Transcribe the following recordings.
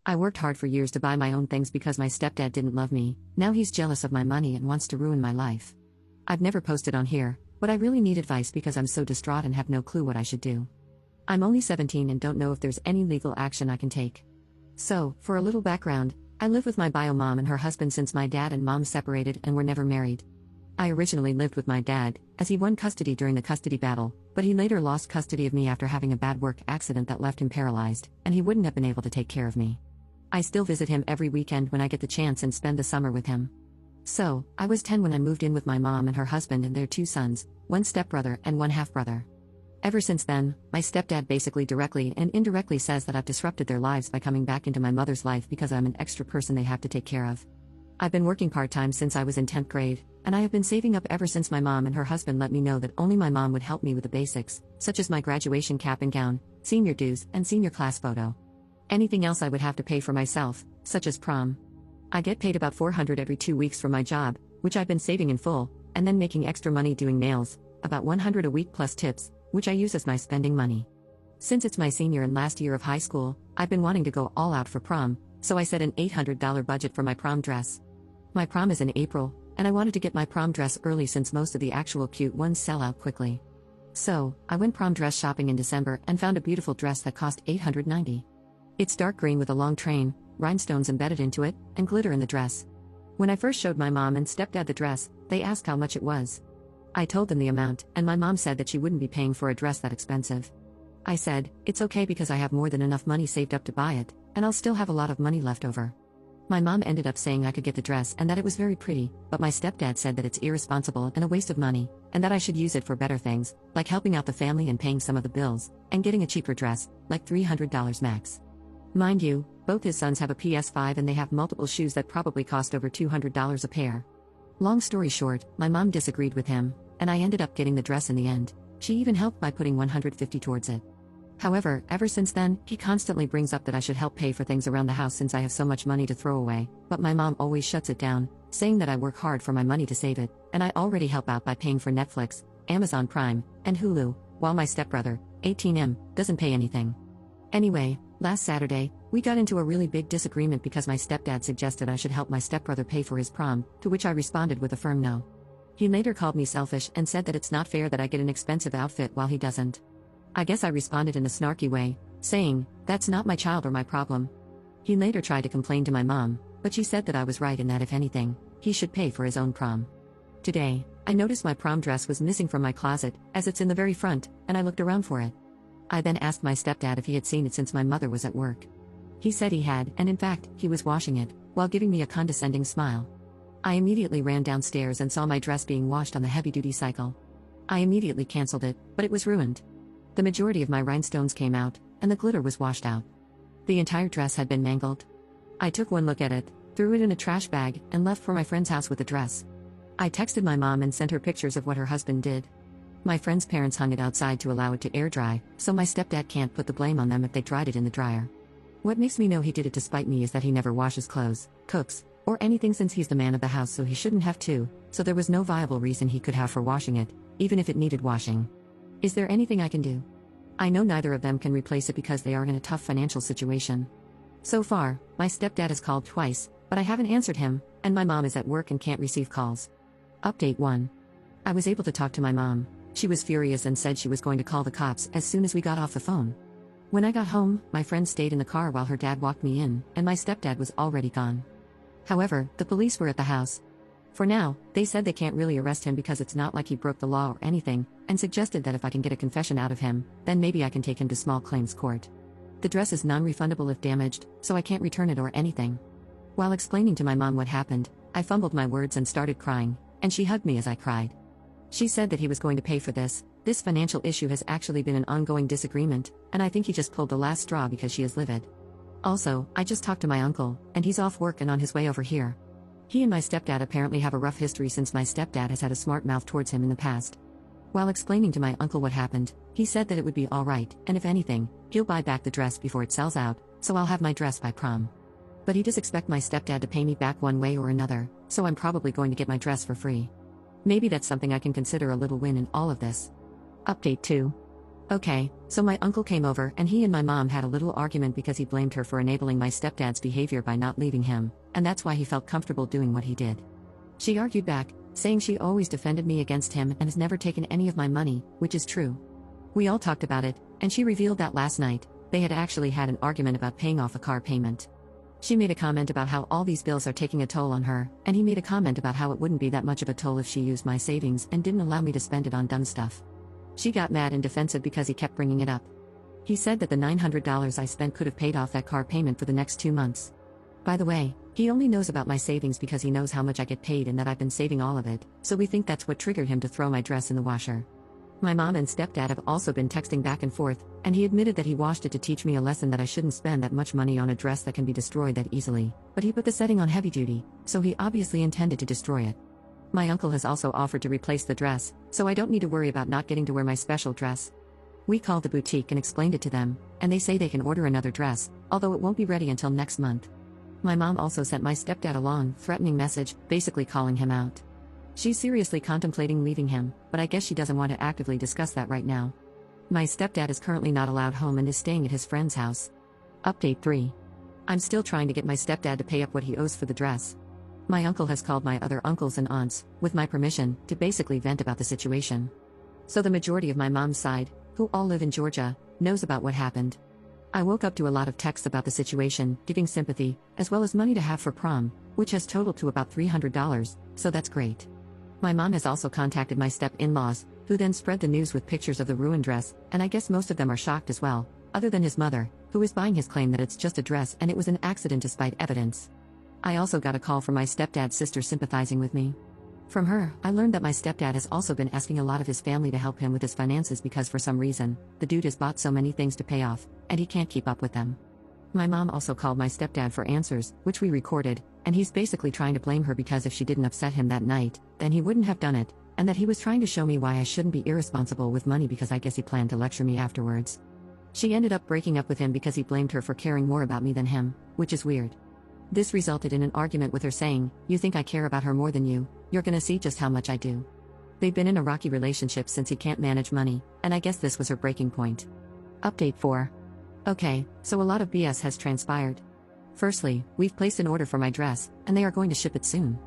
I worked hard for years to buy my own things because my stepdad didn't love me. Now he's jealous of my money and wants to ruin my life. I've never posted on here, but I really need advice because I'm so distraught and have no clue what I should do. I'm only 17 and don't know if there's any legal action I can take. So, for a little background, I live with my bio mom and her husband since my dad and mom separated and were never married. I originally lived with my dad, as he won custody during the custody battle, but he later lost custody of me after having a bad work accident that left him paralyzed, and he wouldn't have been able to take care of me. I still visit him every weekend when I get the chance and spend the summer with him. So, I was 10 when I moved in with my mom and her husband and their 2 sons, 1 stepbrother and 1 half-brother. Ever since then, my stepdad basically directly and indirectly says that I've disrupted their lives by coming back into my mother's life because I'm an extra person they have to take care of. I've been working part-time since I was in 10th grade, and I have been saving up ever since my mom and her husband let me know that only my mom would help me with the basics, such as my graduation cap and gown, senior dues, and senior class photo. Anything else I would have to pay for myself, such as prom. I get paid about $400 every 2 weeks for my job, which I've been saving in full, and then making extra money doing nails, about $100 a week plus tips, which I use as my spending money. Since it's my senior and last year of high school, I've been wanting to go all out for prom, so I set an $800 budget for my prom dress. My prom is in April, and I wanted to get my prom dress early since most of the actual cute ones sell out quickly. So, I went prom dress shopping in December and found a beautiful dress that cost $890. It's dark green with a long train, rhinestones embedded into it, and glitter in the dress. When I first showed my mom and stepdad the dress, they asked how much it was. I told them the amount, and my mom said that she wouldn't be paying for a dress that expensive. I said, it's okay because I have more than enough money saved up to buy it, and I'll still have a lot of money left over. My mom ended up saying I could get the dress and that it was very pretty, but my stepdad said that it's irresponsible and a waste of money, and that I should use it for better things, like helping out the family and paying some of the bills, and getting a cheaper dress, like $300 max. Mind you, both his sons have a PS5 and they have multiple shoes that probably cost over $200 a pair. Long story short, my mom disagreed with him, and I ended up getting the dress in the end. She even helped by putting $150 towards it. However, ever since then, he constantly brings up that I should help pay for things around the house since I have so much money to throw away, but my mom always shuts it down, saying that I work hard for my money to save it, and I already help out by paying for Netflix, Amazon Prime, and Hulu, while my stepbrother, 18M, doesn't pay anything. Anyway, last Saturday, we got into a really big disagreement because my stepdad suggested I should help my stepbrother pay for his prom, to which I responded with a firm no. He later called me selfish and said that it's not fair that I get an expensive outfit while he doesn't. I guess I responded in a snarky way, saying, that's not my child or my problem. He later tried to complain to my mom, but she said that I was right and that if anything, he should pay for his own prom. Today, I noticed my prom dress was missing from my closet, as it's in the very front, and I looked around for it. I then asked my stepdad if he had seen it since my mother was at work. He said he had, and in fact, he was washing it, while giving me a condescending smile. I immediately ran downstairs and saw my dress being washed on the heavy-duty cycle. I immediately canceled it, but it was ruined. The majority of my rhinestones came out, and the glitter was washed out. The entire dress had been mangled. I took one look at it, threw it in a trash bag, and left for my friend's house with the dress. I texted my mom and sent her pictures of what her husband did. My friend's parents hung it outside to allow it to air dry, so my stepdad can't put the blame on them if they dried it in the dryer. What makes me know he did it to spite me is that he never washes clothes, cooks, or anything since he's the man of the house, so he shouldn't have to, so there was no viable reason he could have for washing it, even if it needed washing. Is there anything I can do? I know neither of them can replace it because they are in a tough financial situation. So far, my stepdad has called twice, but I haven't answered him, and my mom is at work and can't receive calls. Update 1. I was able to talk to my mom. She was furious and said she was going to call the cops as soon as we got off the phone. When I got home, my friend stayed in the car while her dad walked me in, and my stepdad was already gone. However, the police were at the house. For now, they said they can't really arrest him because it's not like he broke the law or anything, and suggested that if I can get a confession out of him, then maybe I can take him to small claims court. The dress is non-refundable if damaged, so I can't return it or anything. While explaining to my mom what happened, I fumbled my words and started crying, and she hugged me as I cried. She said that he was going to pay for this. This financial issue has actually been an ongoing disagreement, and I think he just pulled the last straw because she is livid. Also, I just talked to my uncle, and he's off work and on his way over here. He and my stepdad apparently have a rough history since my stepdad has had a smart mouth towards him in the past. While explaining to my uncle what happened, he said that it would be alright, and if anything, he'll buy back the dress before it sells out, so I'll have my dress by prom. But he does expect my stepdad to pay me back one way or another, so I'm probably going to get my dress for free. Maybe that's something I can consider a little win in all of this. Update 2. Okay, so my uncle came over and he and my mom had a little argument because he blamed her for enabling my stepdad's behavior by not leaving him, and that's why he felt comfortable doing what he did. She argued back, saying she always defended me against him and has never taken any of my money, which is true. We all talked about it, and she revealed that last night, they had actually had an argument about paying off a car payment. She made a comment about how all these bills are taking a toll on her, and he made a comment about how it wouldn't be that much of a toll if she used my savings and didn't allow me to spend it on dumb stuff. She got mad and defensive because he kept bringing it up. He said that the $900 I spent could have paid off that car payment for the next 2 months. By the way, he only knows about my savings because he knows how much I get paid and that I've been saving all of it, so we think that's what triggered him to throw my dress in the washer. My mom and stepdad have also been texting back and forth, and he admitted that he washed it to teach me a lesson that I shouldn't spend that much money on a dress that can be destroyed that easily, but he put the setting on heavy duty, so he obviously intended to destroy it. My uncle has also offered to replace the dress, so I don't need to worry about not getting to wear my special dress. We called the boutique and explained it to them, and they say they can order another dress, although it won't be ready until next month. My mom also sent my stepdad a long, threatening message, basically calling him out. She's seriously contemplating leaving him, but I guess she doesn't want to actively discuss that right now. My stepdad is currently not allowed home and is staying at his friend's house. Update 3. I'm still trying to get my stepdad to pay up what he owes for the dress. My uncle has called my other uncles and aunts, with my permission, to basically vent about the situation. So the majority of my mom's side, who all live in Georgia, knows about what happened. I woke up to a lot of texts about the situation, giving sympathy, as well as money to have for prom, which has totaled to about $300, so that's great. My mom has also contacted my step-in-laws, who then spread the news with pictures of the ruined dress, and I guess most of them are shocked as well, other than his mother, who is buying his claim that it's just a dress and it was an accident despite evidence. I also got a call from my stepdad's sister sympathizing with me. From her, I learned that my stepdad has also been asking a lot of his family to help him with his finances because for some reason, the dude has bought so many things to pay off, and he can't keep up with them. My mom also called my stepdad for answers, which we recorded, and he's basically trying to blame her because if she didn't upset him that night, then he wouldn't have done it, and that he was trying to show me why I shouldn't be irresponsible with money because I guess he planned to lecture me afterwards. She ended up breaking up with him because he blamed her for caring more about me than him, which is weird. This resulted in an argument with her saying, "You think I care about her more than you, you're gonna see just how much I do." They've been in a rocky relationship since he can't manage money, and I guess this was her breaking point. Update 4. Okay, so a lot of BS has transpired. Firstly, we've placed an order for my dress, and they are going to ship it soon.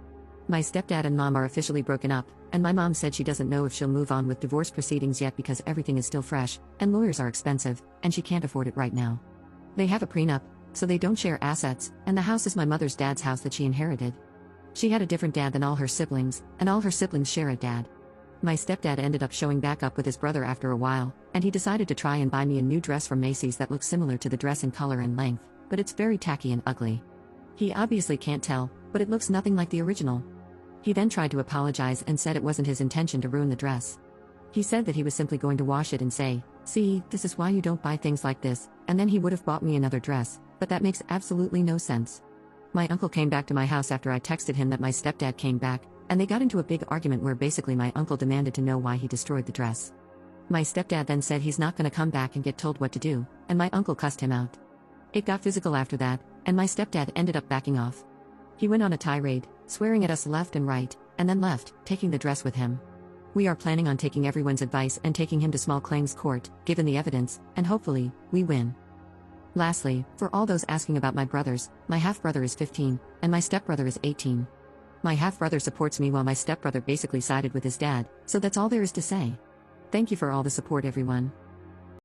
My stepdad and mom are officially broken up, and my mom said she doesn't know if she'll move on with divorce proceedings yet because everything is still fresh, and lawyers are expensive, and she can't afford it right now. They have a prenup, so they don't share assets, and the house is my mother's dad's house that she inherited. She had a different dad than all her siblings, and all her siblings share a dad. My stepdad ended up showing back up with his brother after a while, and he decided to try and buy me a new dress from Macy's that looks similar to the dress in color and length, but it's very tacky and ugly. He obviously can't tell, but it looks nothing like the original. He then tried to apologize and said it wasn't his intention to ruin the dress. He said that he was simply going to wash it and say, "See, this is why you don't buy things like this," and then he would have bought me another dress, but that makes absolutely no sense. My uncle came back to my house after I texted him that my stepdad came back, and they got into a big argument where basically my uncle demanded to know why he destroyed the dress. My stepdad then said he's not going to come back and get told what to do, and my uncle cussed him out. It got physical after that, and my stepdad ended up backing off. He went on a tirade, swearing at us left and right, and then left, taking the dress with him. We are planning on taking everyone's advice and taking him to small claims court, given the evidence, and hopefully, we win. Lastly, for all those asking about my brothers, my half-brother is 15, and my stepbrother is 18. My half-brother supports me while my stepbrother basically sided with his dad, so that's all there is to say. Thank you for all the support, everyone.